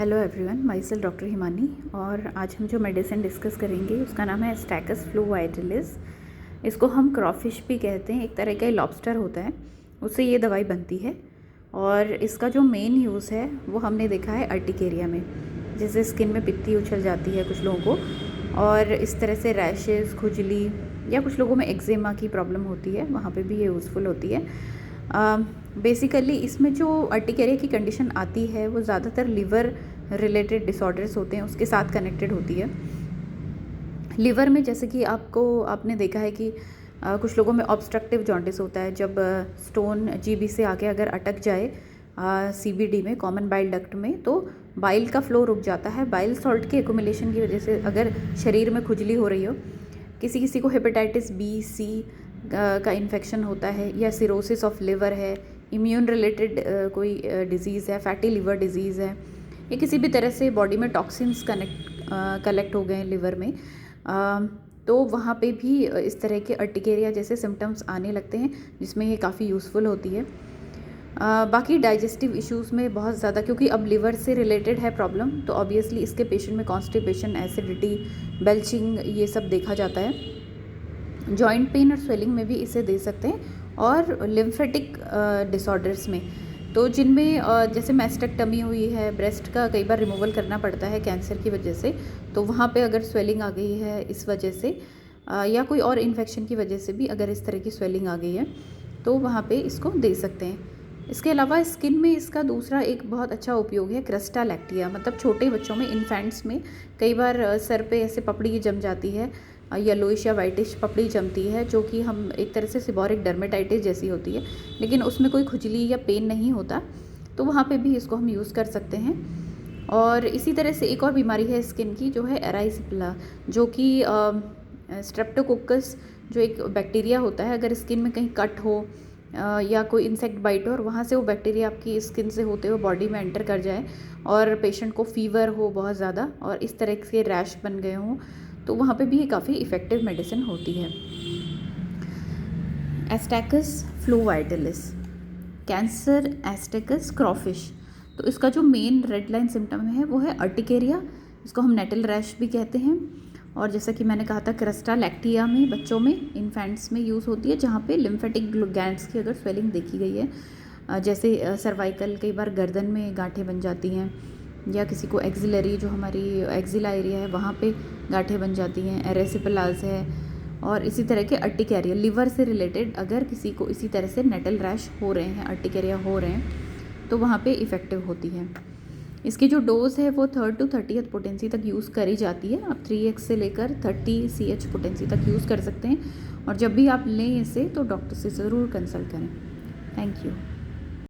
Hello everyone, my self doctor Himani. और आज हम जो मेडिसिन डिस्कस करेंगे उसका नाम है एस्टैकस फ्लूवाइटिलिस। इसको हम क्रॉफिश भी कहते हैं, एक तरह का लॉबस्टर होता है, उससे ये दवाई बनती है। और इसका जो मेन यूज़ है वो हमने देखा है अर्टिकेरिया में, जैसे स्किन में पित्ती उछल जाती है कुछ लोगों को, और इस तरह से रैशेज़, खुजली, या कुछ लोगों में एक्जेमा की प्रॉब्लम होती है, वहाँ पे भी ये यूज़फुल होती है। बेसिकली इसमें जो अर्टिकेरिया की कंडीशन आती है वो ज़्यादातर लिवर रिलेटेड डिसऑर्डर्स होते हैं, उसके साथ कनेक्टेड होती है। लिवर में जैसे कि आपने देखा है कि कुछ लोगों में ऑब्स्ट्रक्टिव जॉन्डिस होता है, जब स्टोन जीबी से आके अगर अटक जाए सीबीडी में, कॉमन बाइल डक्ट में, तो बाइल का फ्लो रुक जाता है। बाइल सॉल्ट के एक्युमुलेशन की वजह से अगर शरीर में खुजली हो रही हो, किसी किसी को हेपेटाइटिस बी, सी का इन्फेक्शन होता है, या सिरोसिस ऑफ लिवर है, इम्यून रिलेटेड कोई डिज़ीज़ है, फैटी लिवर डिज़ीज़ है, या किसी भी तरह से बॉडी में टॉक्सिन्स कलेक्ट हो गए हैं लिवर में, तो वहाँ पे भी इस तरह के अर्टिकेरिया जैसे सिम्टम्स आने लगते हैं, जिसमें ये काफ़ी यूज़फुल होती है। बाकी डाइजेस्टिव इश्यूज़ में बहुत ज़्यादा, क्योंकि अब लिवर से रिलेटेड है प्रॉब्लम, तो ऑब्वियसली इसके पेशेंट में कॉन्स्टिपेशन, एसिडिटी, बेल्चिंग, ये सब देखा जाता है। जॉइंट पेन और स्वेलिंग में भी इसे दे सकते हैं, और लिम्फेटिक डिसऑर्डर्स में, तो जिनमें जैसे मैस्टेक्टमी हुई है, ब्रेस्ट का कई बार रिमूवल करना पड़ता है कैंसर की वजह से, तो वहाँ पे अगर स्वेलिंग आ गई है इस वजह से, या कोई और इन्फेक्शन की वजह से भी अगर इस तरह की स्वेलिंग आ गई है, तो वहाँ पे इसको दे सकते हैं। इसके अलावा स्किन में इसका दूसरा एक बहुत अच्छा उपयोग है क्रस्टा लैक्टिया, मतलब छोटे बच्चों में, इन्फेंट्स में कई बार सर पे ऐसे पपड़ी जम जाती है, येलोइश या वाइटिश पपड़ी जमती है, जो कि हम एक तरह से सिबोरिक डर्मेटाइटिस जैसी होती है, लेकिन उसमें कोई खुजली या पेन नहीं होता, तो वहाँ पे भी इसको हम यूज़ कर सकते हैं। और इसी तरह से एक और बीमारी है स्किन की, जो है एराइसिप्ला, जो कि स्ट्रेप्टोकोकस जो एक बैक्टीरिया होता है, अगर स्किन में कहीं कट हो या कोई इंसेक्ट बाइट हो, और वहाँ से वो बैक्टीरिया आपकी स्किन से होते हुए बॉडी में एंटर कर जाए, और पेशेंट को फीवर हो बहुत ज़्यादा, और इस तरह के रैश बन गए हों, तो वहाँ पे भी ये काफ़ी इफ़ेक्टिव मेडिसिन होती है। एस्टैकस फ्लूवाइटिलिस, कैंसर एस्टैकस क्रॉफिश, तो इसका जो मेन रेड लाइन सिम्टम है वो है अर्टिकेरिया, इसको हम नेटल रैश भी कहते हैं। और जैसा कि मैंने कहा था, क्रस्टा लैक्टिया में बच्चों में, इन्फेंट्स में यूज़ होती है, जहाँ पे लिम्फेटिक ग्लैंड्स की अगर स्वेलिंग देखी गई है, जैसे सर्वाइकल, कई बार गर्दन में गांठें बन जाती हैं, या किसी को एक्सिलरी, जो हमारी एक्सिला एरिया है, वहाँ पे गांठें बन जाती हैं, एरेसिपलास है, और इसी तरह के अर्टिकेरिया, लिवर से रिलेटेड अगर किसी को इसी तरह से नेटल रैश हो रहे हैं, अर्टिकेरिया हो रहे हैं, तो वहाँ पे इफ़ेक्टिव होती है। इसकी जो डोज़ है वो 3rd to 30th पोटेंसी तक यूज़ करी जाती है। आप 3x से लेकर 30 CH पोटेंसी तक यूज़ कर सकते हैं, और जब भी आप लें इसे तो डॉक्टर से ज़रूर कंसल्ट करें। Thank you.